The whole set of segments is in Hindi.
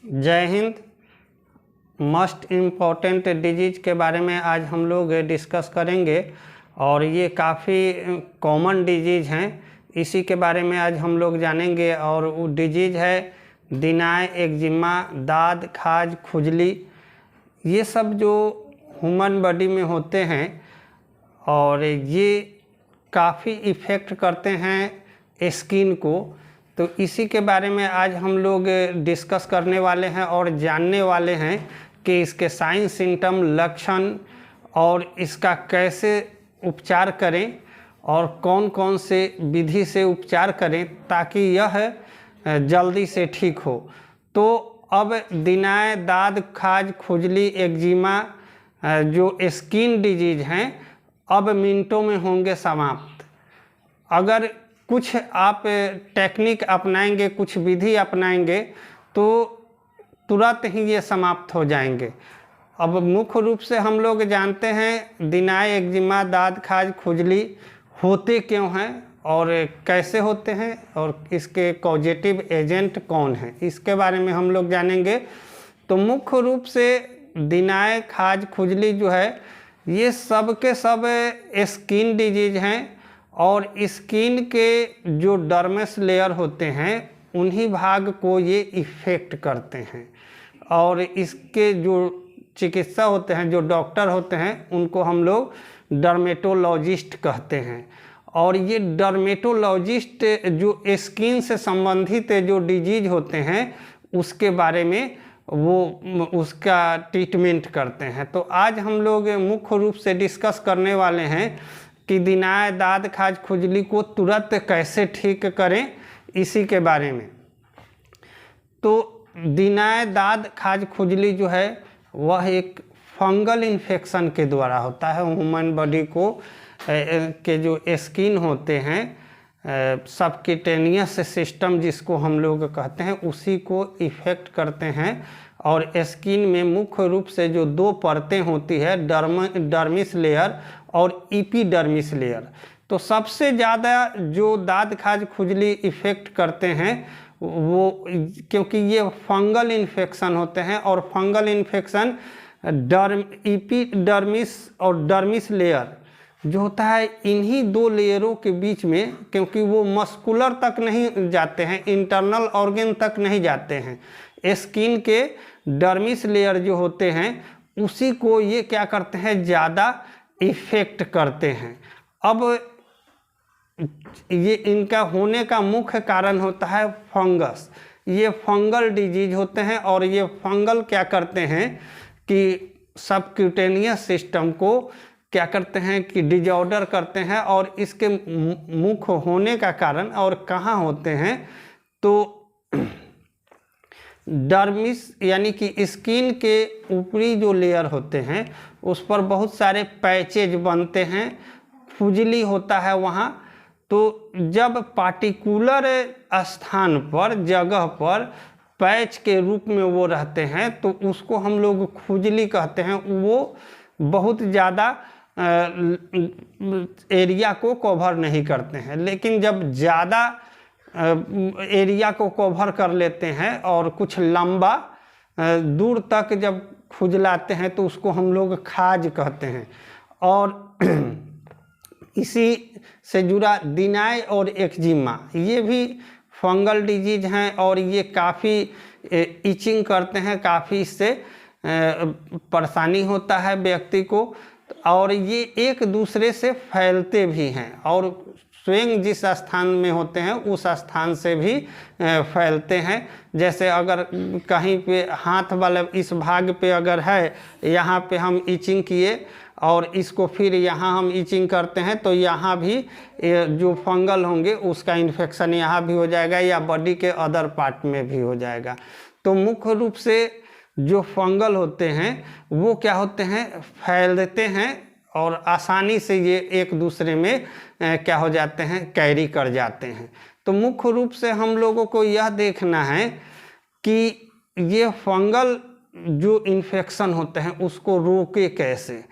जय हिंद। मस्ट इम्पॉर्टेंट डिजीज के बारे में आज हम लोग डिस्कस करेंगे और ये काफ़ी कॉमन डिजीज हैं, इसी के बारे में आज हम लोग जानेंगे। और वो डिजीज है दिनाय, एक्जिमा, दाद, खाज, खुजली। ये सब जो ह्यूमन बॉडी में होते हैं और ये काफ़ी इफ़ेक्ट करते हैं स्किन को। तो इसी के बारे में आज हम लोग डिस्कस करने वाले हैं और जानने वाले हैं कि इसके साइन, सिम्टम, लक्षण और इसका कैसे उपचार करें और कौन कौन से विधि से उपचार करें ताकि यह जल्दी से ठीक हो। तो अब दिनाय, दाद, खाज, खुजली, एक्जिमा जो स्किन डिजीज हैं अब मिनटों में होंगे समाप्त। अगर कुछ आप टेक्निक अपनाएंगे, कुछ विधि अपनाएंगे तो तुरंत ही ये समाप्त हो जाएंगे। अब मुख्य रूप से हम लोग जानते हैं दिनाय, एक्जिमा, दाद, खाज, खुजली होते क्यों हैं और कैसे होते हैं और इसके कॉजेटिव एजेंट कौन हैं, इसके बारे में हम लोग जानेंगे। तो मुख्य रूप से दिनाय, खाज, खुजली जो है ये सब के सब स्किन डिजीज हैं और स्किन के जो डर्मिस लेयर होते हैं उन्हीं भाग को ये इफ़ेक्ट करते हैं। और इसके जो चिकित्सा होते हैं, जो डॉक्टर होते हैं, उनको हम लोग डर्मेटोलॉजिस्ट कहते हैं। और ये डर्मेटोलॉजिस्ट जो स्किन से संबंधित जो डिजीज होते हैं उसके बारे में वो उसका ट्रीटमेंट करते हैं। तो आज हम लोग मुख्य रूप से डिस्कस करने वाले हैं कि दिनाय, दाद, खाज, खुजली को तुरंत कैसे ठीक करें, इसी के बारे में। तो दिनाय, दाद, खाज, खुजली जो है वह एक फंगल इन्फेक्शन के द्वारा होता है। ह्यूमन बॉडी को के जो स्किन होते हैं, सबक्यूटेनियस सिस्टम जिसको हम लोग कहते हैं, उसी को इफ़ेक्ट करते हैं। और स्किन में मुख्य रूप से जो दो परतें होती है, डर्मिस लेयर और एपिडर्मिस लेयर। तो सबसे ज़्यादा जो दाद, खाज, खुजली इफ़ेक्ट करते हैं वो, क्योंकि ये फंगल इन्फेक्शन होते हैं और फंगल इन्फेक्शन एपिडर्मिस और डर्मिस लेयर जो होता है, इन्हीं दो लेयरों के बीच में, क्योंकि वो मस्कुलर तक नहीं जाते हैं, इंटरनल ऑर्गन तक नहीं जाते हैं, स्किन के डर्मिस लेयर जो होते हैं उसी को ये क्या करते हैं, ज़्यादा इफ़ेक्ट करते हैं। अब ये इनका होने का मुख्य कारण होता है फंगस। ये फंगल डिजीज होते हैं और ये फंगल क्या करते हैं कि सबक्यूटेनियस सिस्टम को क्या करते हैं कि डिजॉर्डर करते हैं। और इसके मुख्य होने का कारण और कहाँ होते हैं, तो डर्मिस यानी कि स्किन के ऊपरी जो लेयर होते हैं उस पर बहुत सारे पैचेज बनते हैं, खुजली होता है वहाँ। तो जब पार्टिकुलर स्थान पर, जगह पर पैच के रूप में वो रहते हैं तो उसको हम लोग खुजली कहते हैं। वो बहुत ज़्यादा एरिया को कवर नहीं करते हैं, लेकिन जब ज़्यादा एरिया को कवर कर लेते हैं और कुछ लंबा दूर तक जब खुजलाते हैं तो उसको हम लोग खाज कहते हैं। और इसी से जुड़ा दिनाय और एक्जिमा, ये भी फंगल डिजीज हैं और ये काफ़ी इचिंग करते हैं, काफ़ी इससे परेशानी होता है व्यक्ति को। और ये एक दूसरे से फैलते भी हैं और स्वयं जिस स्थान में होते हैं उस स्थान से भी फैलते हैं। जैसे अगर कहीं पे हाथ वाले इस भाग पे अगर है, यहाँ पे हम इचिंग किए और इसको फिर यहाँ हम इचिंग करते हैं तो यहाँ भी जो फंगल होंगे उसका इन्फेक्शन यहाँ भी हो जाएगा या बॉडी के अदर पार्ट में भी हो जाएगा। तो मुख्य रूप से जो फंगल होते हैं वो क्या होते हैं, फैल देते हैं और आसानी से ये एक दूसरे में क्या हो जाते हैं, कैरी कर जाते हैं। तो मुख्य रूप से हम लोगों को यह देखना है कि ये फंगल जो इन्फेक्शन होते हैं उसको रोके कैसे।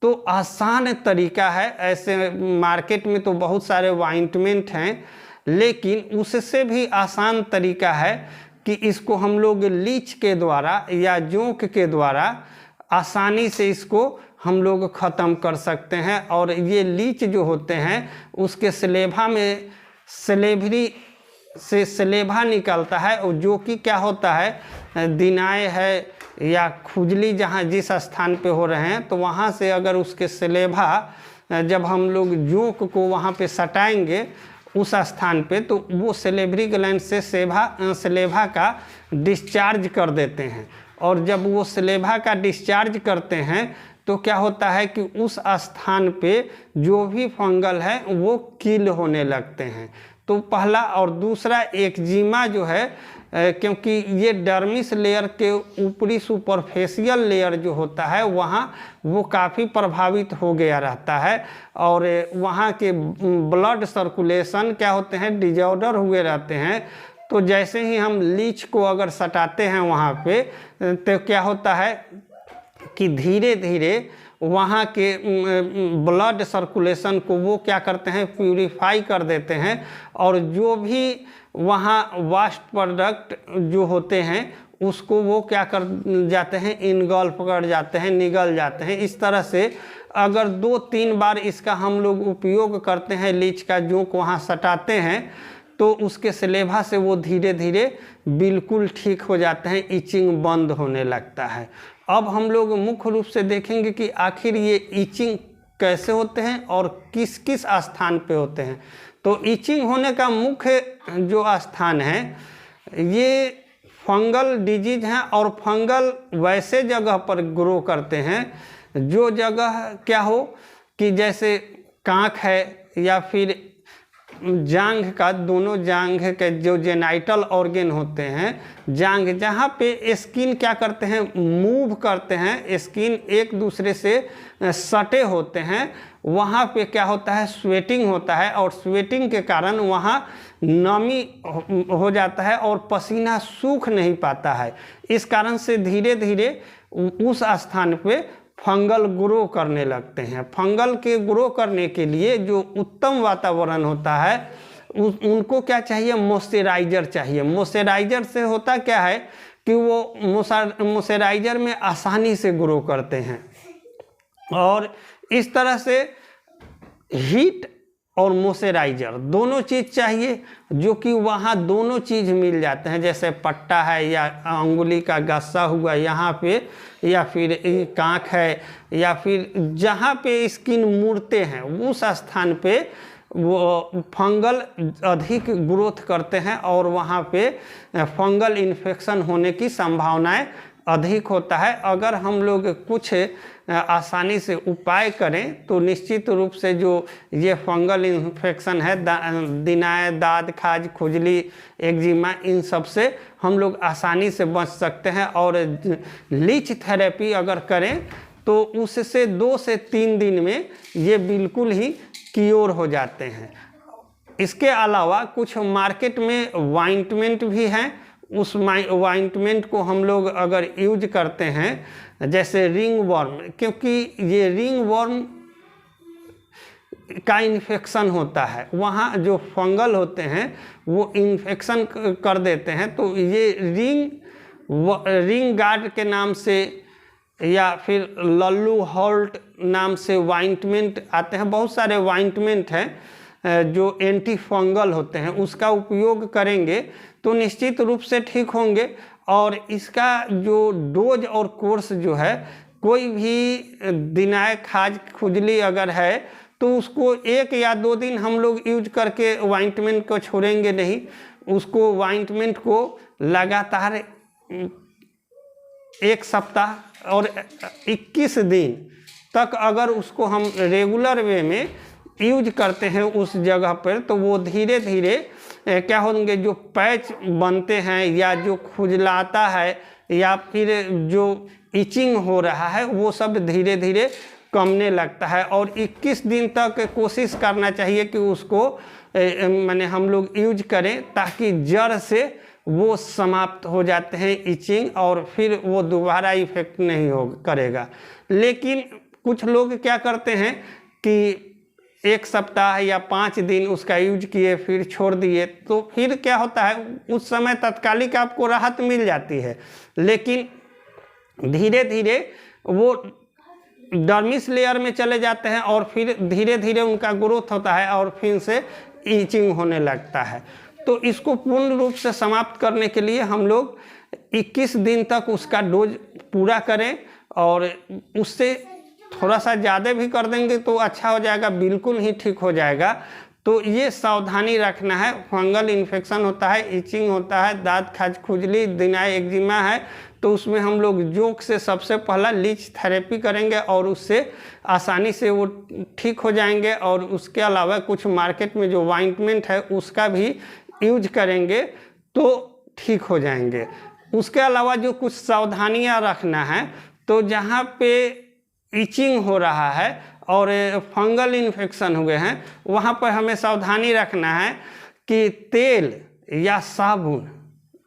तो आसान तरीका है, ऐसे मार्केट में तो बहुत सारे ऑइंटमेंट हैं, लेकिन उससे भी आसान तरीका है कि इसको हम लोग लीच के द्वारा या जोंक के द्वारा आसानी से इसको हम लोग ख़त्म कर सकते हैं। और ये लीच जो होते हैं उसके स्लेभा में स्लेभा निकलता है, और जो कि क्या होता है, दिनाय है या खुजली जहाँ जिस स्थान पे हो रहे हैं तो वहाँ से अगर उसके स्लेभा जब हम लोग जोंक को वहाँ पे सटाएंगे उस स्थान पे, तो वो सेलेब्री ग्लैंड से स्लेभा का डिस्चार्ज कर देते हैं। और जब वो स्लेभा का डिस्चार्ज करते हैं तो क्या होता है कि उस स्थान पे जो भी फंगल है वो किल होने लगते हैं। तो पहला। और दूसरा एक्जिमा जो है, क्योंकि ये डर्मिस लेयर के ऊपरी सुपरफेशियल लेयर जो होता है वहाँ वो काफ़ी प्रभावित हो गया रहता है, और वहाँ के ब्लड सर्कुलेशन क्या होते हैं, डिजॉर्डर हुए रहते हैं। तो जैसे ही हम लीच को अगर सटाते हैं वहाँ पे, तो क्या होता है कि धीरे धीरे वहाँ के ब्लड सर्कुलेशन को वो क्या करते हैं, प्यूरिफाई कर देते हैं, और जो भी वहाँ वास्ट प्रोडक्ट जो होते हैं उसको वो क्या कर जाते हैं, इनगल्फ कर जाते हैं, निगल जाते हैं। इस तरह से अगर 2-3 बार इसका हम लोग उपयोग करते हैं, लीच का जोंक वहाँ सटाते हैं, तो उसके स्लेभा से वो धीरे धीरे बिल्कुल ठीक हो जाते हैं, इचिंग बंद होने लगता है। अब हम लोग मुख्य रूप से देखेंगे कि आखिर ये इचिंग कैसे होते हैं और किस किस स्थान पे होते हैं। तो इचिंग होने का मुख्य जो स्थान है ये फंगल डिजीज हैं, और फंगल वैसे जगह पर ग्रो करते हैं जो जगह क्या हो कि जैसे कांख है या फिर जांघ का, दोनों जांघ के जो जेनाइटल ऑर्गन होते हैं, जांघ जहाँ पे स्किन क्या करते हैं, मूव करते हैं, स्किन एक दूसरे से सटे होते हैं, वहाँ पे क्या होता है, स्वेटिंग होता है, और स्वेटिंग के कारण वहाँ नमी हो जाता है और पसीना सूख नहीं पाता है। इस कारण से धीरे धीरे उस स्थान पे फंगल ग्रो करने लगते हैं। फंगल के ग्रो करने के लिए जो उत्तम वातावरण होता है उनको क्या चाहिए, मॉइस्चराइजर चाहिए। मॉइस्चराइजर से होता क्या है कि वो मॉइस्चराइजर में आसानी से ग्रो करते हैं, और इस तरह से हीट और मॉइस्चराइजर दोनों चीज़ चाहिए, जो कि वहाँ दोनों चीज़ मिल जाते हैं। जैसे पट्टा है या अंगुली का गस्सा हुआ यहाँ पे, या फिर कांख है, या फिर जहाँ पे स्किन मुड़ते हैं उस स्थान पे वो फंगल अधिक ग्रोथ करते हैं, और वहाँ पे फंगल इन्फेक्शन होने की संभावनाएं अधिक होता है। अगर हम लोग कुछ आसानी से उपाय करें तो निश्चित रूप से जो ये फंगल इन्फेक्शन है, दिनाय, दाद, खाज, खुजली, एक्जिमा, इन सब से हम लोग आसानी से बच सकते हैं। और लीच थेरेपी अगर करें तो उससे 2 से 3 दिन में ये बिल्कुल ही क्योर हो जाते हैं। इसके अलावा कुछ मार्केट में वाइंटमेंट भी हैं। उस वाइंटमेंट को हम लोग अगर यूज करते हैं, जैसे रिंग वर्म, क्योंकि ये रिंग वर्म का इन्फेक्शन होता है, वहाँ जो फंगल होते हैं वो इन्फेक्शन कर देते हैं, तो ये रिंग गार्ड के नाम से या फिर लल्लू हॉल्ट नाम से वाइंटमेंट आते हैं। बहुत सारे वाइंटमेंट हैं जो एंटी फंगल होते हैं, उसका उपयोग करेंगे तो निश्चित रूप से ठीक होंगे। और इसका जो डोज और कोर्स जो है, कोई भी दिनाय, खाज, खुजली अगर है तो उसको 1 या 2 दिन हम लोग यूज करके वाइंटमेंट को छोड़ेंगे नहीं, उसको वाइंटमेंट को लगातार 1 सप्ताह और 21 दिन तक अगर उसको हम रेगुलर वे में यूज करते हैं उस जगह पर, तो वो धीरे धीरे क्या होंगे, जो पैच बनते हैं या जो खुजलाता है या फिर जो इचिंग हो रहा है वो सब धीरे धीरे कमने लगता है। और 21 दिन तक कोशिश करना चाहिए कि उसको माने हम लोग यूज करें, ताकि जड़ से वो समाप्त हो जाते हैं इचिंग, और फिर वो दोबारा इफेक्ट नहीं करेगा। लेकिन कुछ लोग क्या करते हैं कि 1 सप्ताह या 5 दिन उसका यूज किए फिर छोड़ दिए, तो फिर क्या होता है, उस समय तात्कालिक आपको राहत मिल जाती है, लेकिन धीरे धीरे वो डर्मिस लेयर में चले जाते हैं और फिर धीरे धीरे उनका ग्रोथ होता है और फिर से ईचिंग होने लगता है। तो इसको पूर्ण रूप से समाप्त करने के लिए हम लोग 21 दिन तक उसका डोज पूरा करें, और उससे थोड़ा सा ज़्यादा भी कर देंगे तो अच्छा हो जाएगा, बिल्कुल ही ठीक हो जाएगा। तो ये सावधानी रखना है। फंगल इन्फेक्शन होता है, इचिंग होता है, दांत खाज खुजली, दिनाई एक्जिमा है, तो उसमें हम लोग जोक से सबसे पहला लीच थेरेपी करेंगे और उससे आसानी से वो ठीक हो जाएंगे। और उसके अलावा कुछ मार्केट में जो ऑइंटमेंट है उसका भी यूज करेंगे तो ठीक हो जाएंगे। उसके अलावा जो कुछ सावधानियां रखना है, तो जहाँ पे इचिंग हो रहा है और फंगल इन्फेक्शन हुए हैं, वहाँ पर हमें सावधानी रखना है कि तेल या साबुन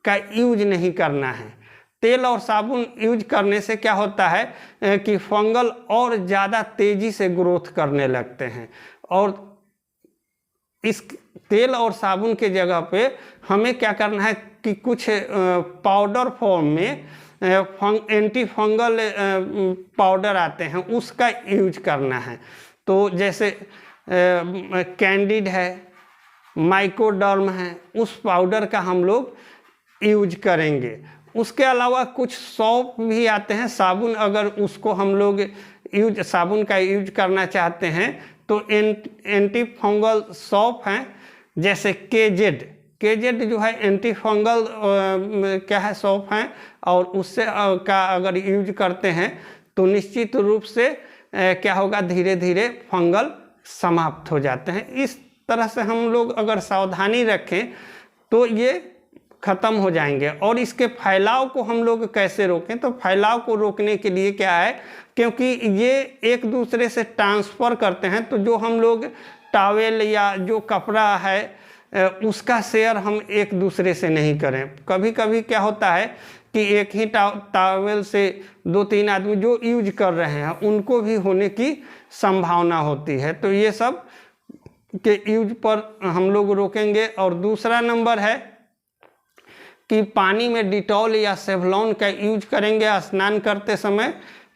का यूज नहीं करना है। तेल और साबुन यूज करने से क्या होता है कि फंगल और ज़्यादा तेज़ी से ग्रोथ करने लगते हैं, और इस तेल और साबुन के जगह पे हमें क्या करना है कि कुछ पाउडर फॉर्म में एंटी फंगल पाउडर आते हैं, उसका यूज करना है। तो जैसे कैंडिड है, माइकोडर्म है, उस पाउडर का हम लोग यूज करेंगे। उसके अलावा कुछ सौंफ भी आते हैं, साबुन, अगर उसको हम लोग साबुन का यूज करना चाहते हैं तो एंटी फंगल सौंफ हैं, जैसे केजेड जो है एंटी फंगल क्या है सौंफ हैं, और उससे का अगर यूज करते हैं तो निश्चित रूप से क्या होगा, धीरे धीरे फंगल समाप्त हो जाते हैं। इस तरह से हम लोग अगर सावधानी रखें तो ये ख़त्म हो जाएंगे। और इसके फैलाव को हम लोग कैसे रोकें, तो फैलाव को रोकने के लिए क्या है, क्योंकि ये एक दूसरे से ट्रांसफ़र करते हैं, तो जो हम लोग टॉवेल या जो कपड़ा है उसका शेयर हम एक दूसरे से नहीं करें। कभी कभी क्या होता है कि एक ही टॉवेल से 2-3 आदमी जो यूज कर रहे हैं उनको भी होने की संभावना होती है, तो ये सब के यूज पर हम लोग रोकेंगे। और दूसरा नंबर है कि पानी में डिटॉल या सेवलॉन का यूज करेंगे स्नान करते समय,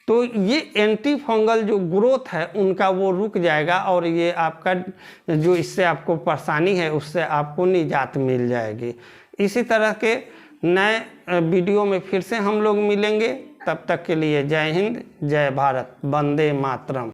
तो ये एंटी फंगल जो ग्रोथ है उनका वो रुक जाएगा, और ये आपका जो इससे आपको परेशानी है उससे आपको निजात मिल जाएगी। इसी तरह के नए वीडियो में फिर से हम लोग मिलेंगे। तब तक के लिए जय हिंद, जय भारत, वंदे मातरम।